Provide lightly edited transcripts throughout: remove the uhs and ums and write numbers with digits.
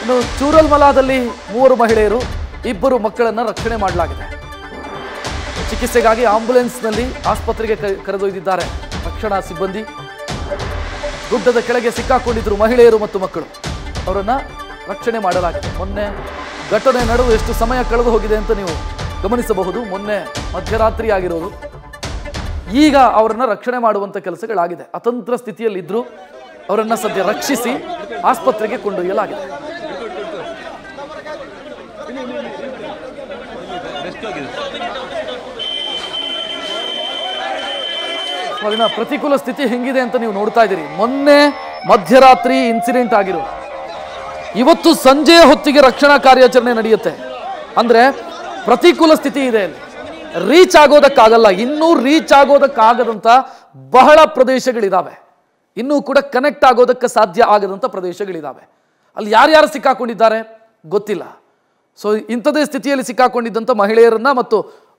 ಇನ್ನು ಚೂರಲ್ಮಲಾದಲ್ಲಿ 3 ಮಹಿಳೆಯರು 2 ಮಕ್ಕಳನ್ನು ರಕ್ಷಣೆ ಮಾಡಲಾಗಿದೆ. ಚಿಕಿತ್ಸೆಗಾಗಿ ಆಂಬ್ಯುಲೆನ್ಸ್ನಲ್ಲಿ ಆಸ್ಪತ್ರೆಗೆ ಕರೆದೊಯ್ದಿದ್ದಾರೆ ರಕ್ಷಣಾ ಸಿಬ್ಬಂದಿ. ಗುಡ್ಡದ ಕೆಳಗೆ ಸಿಕ್ಕಾಕೊಂಡಿದ್ರು ಮಹಿಳೆಯರು ಮತ್ತು ಮಕ್ಕಳು. ಅವರನ್ನು ರಕ್ಷಣೆ ಮಾಡಲಾಗಿದೆ. ಮೊನ್ನೆ ಘಟನೆ ನಡೆದು ಎಷ್ಟು ಸಮಯ ಕಳೆದು ಹೋಗಿದೆ ಅಂತ ನೀವು ಗಮನಿಸಬಹುದು. ಮೊನ್ನೆ ಮಧ್ಯರಾತ್ರಿ ಆಗಿರೋದು. ಈಗ ಅವರನ್ನು ರಕ್ಷಣೆ ಮಾಡುವಂಥ ಕೆಲಸಗಳಾಗಿದೆ. ಅತಂತ್ರ ಸ್ಥಿತಿಯಲ್ಲಿದ್ದರೂ ಅವರನ್ನು ಸದ್ಯ ರಕ್ಷಿಸಿ ಆಸ್ಪತ್ರೆಗೆ ಕೊಂಡೊಯ್ಯಲಾಗಿದೆ. ಅಲ್ಲಿನ ಪ್ರತಿಕೂಲ ಸ್ಥಿತಿ ಹೆಂಗಿದೆ ಅಂತ ನೀವು ನೋಡ್ತಾ ಇದ್ದೀರಿ. ಮೊನ್ನೆ ಮಧ್ಯರಾತ್ರಿ ಇನ್ಸಿಡೆಂಟ್ ಆಗಿರೋದು. ಇವತ್ತು ಸಂಜೆಯ ಹೊತ್ತಿಗೆ ರಕ್ಷಣಾ ಕಾರ್ಯಾಚರಣೆ ನಡೆಯುತ್ತೆ. ಅಂದ್ರೆ ಪ್ರತಿಕೂಲ ಸ್ಥಿತಿ ಇದೆ. ರೀಚ್ ಆಗೋದಕ್ಕಾಗಲ್ಲ. ಇನ್ನೂ ರೀಚ್ ಆಗೋದಕ್ಕಾಗದಂತ ಬಹಳ ಪ್ರದೇಶಗಳಿದಾವೆ. ಇನ್ನೂ ಕೂಡ ಕನೆಕ್ಟ್ ಆಗೋದಕ್ಕೆ ಸಾಧ್ಯ ಆಗದಂತ ಪ್ರದೇಶಗಳಿದಾವೆ. ಅಲ್ಲಿ ಯಾರ್ಯಾರು ಸಿಕ್ಕಾಕೊಂಡಿದ್ದಾರೆ ಗೊತ್ತಿಲ್ಲ. ಸೊ ಇಂಥದೇ ಸ್ಥಿತಿಯಲ್ಲಿ ಸಿಕ್ಕಾಕೊಂಡಿದ್ದಂಥ ಮಹಿಳೆಯರನ್ನ ಮತ್ತು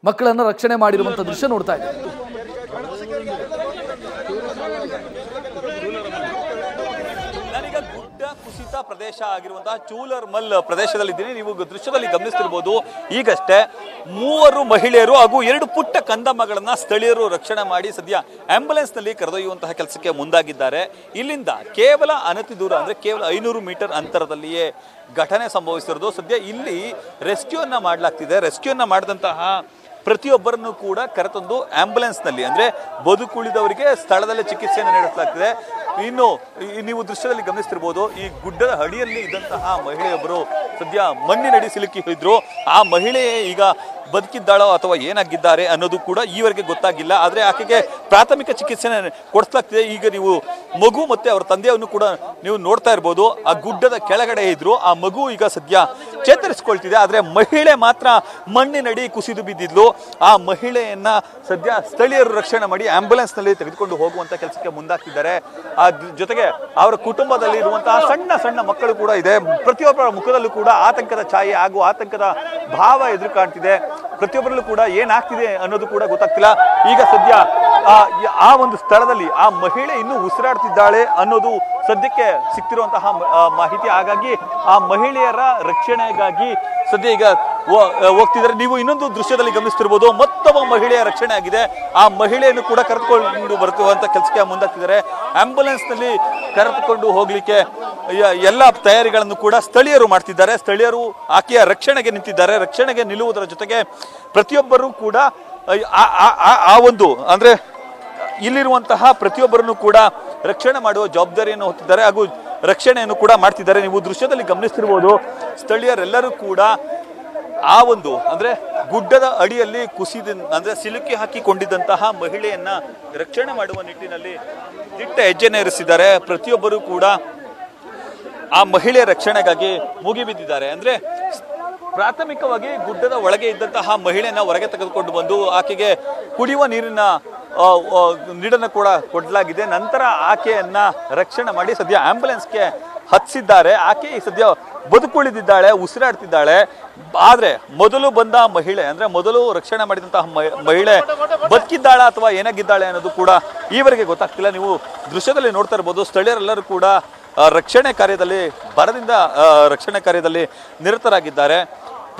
ಮಕ್ಕಳನ್ನ ರಕ್ಷಣೆ ಮಾಡಿರುವಂಥ ದೃಶ್ಯ ನೋಡ್ತಾ ಇದ್ದೀವಿ. ಕುಸಿತ ಪ್ರದೇಶ ಆಗಿರುವಂತಹ ಚೂಲರ್ಮಲ್ ಪ್ರದೇಶದಲ್ಲಿದ್ದೀನಿ. ನೀವು ದೃಶ್ಯದಲ್ಲಿ ಗಮನಿಸ್ತಿರ್ಬೋದು. ಈಗಷ್ಟೇ 3 ಮಹಿಳೆಯರು ಹಾಗೂ 2 ಪುಟ್ಟ ಕಂದಮ್ಮಗಳನ್ನ ಸ್ಥಳೀಯರು ರಕ್ಷಣೆ ಮಾಡಿ ಸದ್ಯ ಆಂಬ್ಯುಲೆನ್ಸ್ ನಲ್ಲಿ ಕರೆದೊಯ್ಯುವಂತಹ ಕೆಲಸಕ್ಕೆ ಮುಂದಾಗಿದ್ದಾರೆ. ಇಲ್ಲಿಂದ ಕೇವಲ ಅನತಿ ದೂರ ಅಂದ್ರೆ ಕೇವಲ 500 ಮೀಟರ್ ಅಂತರದಲ್ಲಿಯೇ ಘಟನೆ ಸಂಭವಿಸಿರೋದು. ಸದ್ಯ ಇಲ್ಲಿ ರೆಸ್ಕ್ಯೂನ್ನ ಮಾಡಲಾಗ್ತಿದೆ. ರೆಸ್ಕ್ಯೂನ್ನ ಮಾಡಿದಂತಹ ಪ್ರತಿಯೊಬ್ಬರನ್ನು ಕೂಡ ಕರೆತಂದು ಆಂಬ್ಯುಲೆನ್ಸ್ ನಲ್ಲಿ ಅಂದ್ರೆ ಬದುಕುಳಿದವರಿಗೆ ಸ್ಥಳದಲ್ಲೇ ಚಿಕಿತ್ಸೆಯನ್ನು ನೀಡಲಾಗ್ತಿದೆ. ಇನ್ನು ನೀವು ದೃಶ್ಯದಲ್ಲಿ ಗಮನಿಸ್ತಿರ್ಬೋದು. ಈ ಗುಡ್ಡದ ಅಡಿಯಲ್ಲಿ ಇದ್ದಂತಹ ಮಹಿಳೆಯೊಬ್ಬರು ಸದ್ಯ ಮಣ್ಣಿನಡಿ ಸಿಲುಕಿ ಹೋಗಿದ್ರು. ಆ ಮಹಿಳೆ ಈಗ ಬದುಕಿದ್ದಾಳೋ ಅಥವಾ ಏನಾಗಿದ್ದಾರೆ ಅನ್ನೋದು ಕೂಡ ಈವರೆಗೆ ಗೊತ್ತಾಗಿಲ್ಲ. ಆದರೆ ಆಕೆಗೆ ಪ್ರಾಥಮಿಕ ಚಿಕಿತ್ಸೆನ ಕೊಡಿಸಲಾಗ್ತಿದೆ. ಈಗ ನೀವು ಮಗು ಮತ್ತೆ ಅವರ ತಂದೆಯನ್ನು ಕೂಡ ನೀವು ನೋಡ್ತಾ ಇರ್ಬೋದು. ಆ ಗುಡ್ಡದ ಕೆಳಗಡೆ ಇದ್ರು. ಆ ಮಗು ಈಗ ಸದ್ಯ ಚೇತರಿಸಿಕೊಳ್ತಿದೆ. ಆದರೆ ಮಹಿಳೆ ಮಾತ್ರ ಮಣ್ಣಿನಡಿ ಕುಸಿದು ಬಿದ್ದಿದ್ಲು. ಆ ಮಹಿಳೆಯನ್ನ ಸದ್ಯ ಸ್ಥಳೀಯರು ರಕ್ಷಣೆ ಮಾಡಿ ಆಂಬ್ಯುಲೆನ್ಸ್ ನಲ್ಲಿ ತೆಗೆದುಕೊಂಡು ಹೋಗುವಂತ ಕೆಲಸಕ್ಕೆ ಮುಂದಾಗ್ತಿದ್ದಾರೆ. ಆ ಜೊತೆಗೆ ಅವರ ಕುಟುಂಬದಲ್ಲಿ ಇರುವಂತಹ ಸಣ್ಣ ಸಣ್ಣ ಮಕ್ಕಳು ಕೂಡ ಇದೆ. ಪ್ರತಿಯೊಬ್ಬರ ಮುಖದಲ್ಲೂ ಕೂಡ ಆತಂಕದ ಛಾಯೆ ಹಾಗೂ ಆತಂಕದ ಭಾವ ಎದುರು ಕಾಣ್ತಿದೆ. ಪ್ರತಿಯೊಬ್ಬರಲ್ಲೂ ಕೂಡ ಏನಾಗ್ತಿದೆ ಅನ್ನೋದು ಕೂಡ ಗೊತ್ತಾಗ್ತಿಲ್ಲ. ಈಗ ಸದ್ಯ ಆ ಒಂದು ಸ್ಥಳದಲ್ಲಿ ಆ ಮಹಿಳೆ ಇನ್ನೂ ಉಸಿರಾಡ್ತಿದ್ದಾಳೆ ಅನ್ನೋದು ಸದ್ಯಕ್ಕೆ ಸಿಕ್ತಿರುವಂತಹ ಮಾಹಿತಿ. ಹಾಗಾಗಿ ಆ ಮಹಿಳೆಯರ ರಕ್ಷಣೆಗಾಗಿ ಸದ್ಯ ಈಗ ಹೋಗ್ತಿದ್ದಾರೆ. ನೀವು ಇನ್ನೊಂದು ದೃಶ್ಯದಲ್ಲಿ ಗಮನಿಸ್ತಿರ್ಬೋದು. ಮತ್ತೊಬ್ಬ ಮಹಿಳೆಯ ರಕ್ಷಣೆ ಆಗಿದೆ. ಆ ಮಹಿಳೆಯನ್ನು ಕೂಡ ಕರೆದುಕೊಂಡು ಬರುವಂತ ಕೆಲಸಕ್ಕೆ ಮುಂದಾಗ್ತಿದ್ದಾರೆ. ಆಂಬ್ಯುಲೆನ್ಸ್ ನಲ್ಲಿ ಕರೆದುಕೊಂಡು ಹೋಗ್ಲಿಕ್ಕೆ ಎಲ್ಲ ತಯಾರಿಗಳನ್ನು ಕೂಡ ಸ್ಥಳೀಯರು ಮಾಡ್ತಿದ್ದಾರೆ. ಸ್ಥಳೀಯರು ಆಕೆಯ ರಕ್ಷಣೆಗೆ ನಿಂತಿದ್ದಾರೆ. ರಕ್ಷಣೆಗೆ ನಿಲ್ಲುವುದರ ಜೊತೆಗೆ ಪ್ರತಿಯೊಬ್ಬರು ಕೂಡ ಆ ಒಂದು ಅಂದ್ರೆ ಇಲ್ಲಿರುವಂತಹ ಪ್ರತಿಯೊಬ್ಬರನ್ನು ಕೂಡ ರಕ್ಷಣೆ ಮಾಡುವ ಜವಾಬ್ದಾರಿಯನ್ನು ಹೊತ್ತಿದ್ದಾರೆ ಹಾಗೂ ರಕ್ಷಣೆಯನ್ನು ಕೂಡ ಮಾಡ್ತಿದ್ದಾರೆ. ನೀವು ದೃಶ್ಯದಲ್ಲಿ ಗಮನಿಸ್ತಿರ್ಬೋದು. ಸ್ಥಳೀಯರೆಲ್ಲರೂ ಕೂಡ ಆ ಒಂದು ಅಂದ್ರೆ ಗುಡ್ಡದ ಅಡಿಯಲ್ಲಿ ಅಂದ್ರೆ ಸಿಲುಕಿ ಹಾಕಿಕೊಂಡಿದ್ದಂತಹ ಮಹಿಳೆಯನ್ನ ರಕ್ಷಣೆ ಮಾಡುವ ನಿಟ್ಟಿನಲ್ಲಿ ದಿಟ್ಟ ಹೆಜ್ಜೆಯನ್ನು ಇರಿಸಿದ್ದಾರೆ. ಪ್ರತಿಯೊಬ್ಬರು ಕೂಡ ಆ ಮಹಿಳೆಯ ರಕ್ಷಣೆಗಾಗಿ ಮುಗಿಬಿದ್ದಿದ್ದಾರೆ. ಅಂದ್ರೆ ಪ್ರಾಥಮಿಕವಾಗಿ ಗುಡ್ಡದ ಒಳಗೆ ಇದ್ದಂತಹ ಮಹಿಳೆಯನ್ನ ಹೊರಗೆ ತೆಗೆದುಕೊಂಡು ಬಂದು ಆಕೆಗೆ ಕುಡಿಯುವ ನೀರನ್ನು ಕೂಡ ಕೊಡಲಾಗಿದೆ. ನಂತರ ಆಕೆಯನ್ನ ರಕ್ಷಣೆ ಮಾಡಿ ಸದ್ಯ ಆಂಬ್ಯುಲೆನ್ಸ್ಗೆ ಹತ್ತಿಸಿದ್ದಾರೆ. ಆಕೆ ಸದ್ಯ ಬದುಕುಳಿದಿದ್ದಾಳೆ, ಉಸಿರಾಡ್ತಿದ್ದಾಳೆ. ಆದ್ರೆ ಮೊದಲು ಬಂದ ಮಹಿಳೆ ಅಂದ್ರೆ ಮೊದಲು ರಕ್ಷಣೆ ಮಾಡಿದಂತಹ ಮಹಿಳೆ ಬದುಕಿದ್ದಾಳ ಅಥವಾ ಏನಾಗಿದ್ದಾಳೆ ಅನ್ನೋದು ಕೂಡ ಈವರೆಗೆ ಗೊತ್ತಾಗ್ತಿಲ್ಲ. ನೀವು ದೃಶ್ಯದಲ್ಲಿ ನೋಡ್ತಾ ಇರ್ಬೋದು. ಸ್ಥಳೀಯರೆಲ್ಲರೂ ಕೂಡ ರಕ್ಷಣೆ ಕಾರ್ಯದಲ್ಲಿ ಭರದಿಂದ ರಕ್ಷಣೆ ಕಾರ್ಯದಲ್ಲಿ ನಿರತರಾಗಿದ್ದಾರೆ.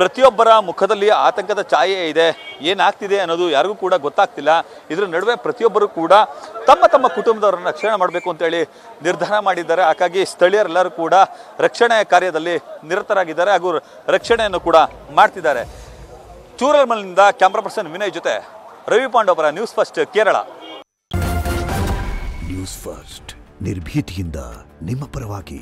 ಪ್ರತಿಯೊಬ್ಬರ ಮುಖದಲ್ಲಿ ಆತಂಕದ ಛಾಯೆ ಇದೆ. ಏನಾಗ್ತಿದೆ ಅನ್ನೋದು ಯಾರಿಗೂ ಕೂಡ ಗೊತ್ತಾಗ್ತಿಲ್ಲ. ಇದರ ನಡುವೆ ಪ್ರತಿಯೊಬ್ಬರು ಕೂಡ ತಮ್ಮ ತಮ್ಮ ಕುಟುಂಬದವರನ್ನು ರಕ್ಷಣೆ ಮಾಡಬೇಕು ಅಂತೇಳಿ ನಿರ್ಧಾರ ಮಾಡಿದ್ದಾರೆ. ಹಾಗಾಗಿ ಸ್ಥಳೀಯರೆಲ್ಲರೂ ಕೂಡ ರಕ್ಷಣೆ ಕಾರ್ಯದಲ್ಲಿ ನಿರತರಾಗಿದ್ದಾರೆ ಹಾಗೂ ರಕ್ಷಣೆಯನ್ನು ಕೂಡ ಮಾಡ್ತಿದ್ದಾರೆ. ಚೂರಲ್ಮಲ್ನಿಂದ ಕ್ಯಾಮ್ರಾ ಪರ್ಸನ್ ವಿನಯ್ ಜೊತೆ ರವಿ ಪಾಂಡವರ news first Kerala. News first ನಿರ್ಭೀತಿಯಿಂದ ನಿಮ್ಮ ಪರವಾಗಿ.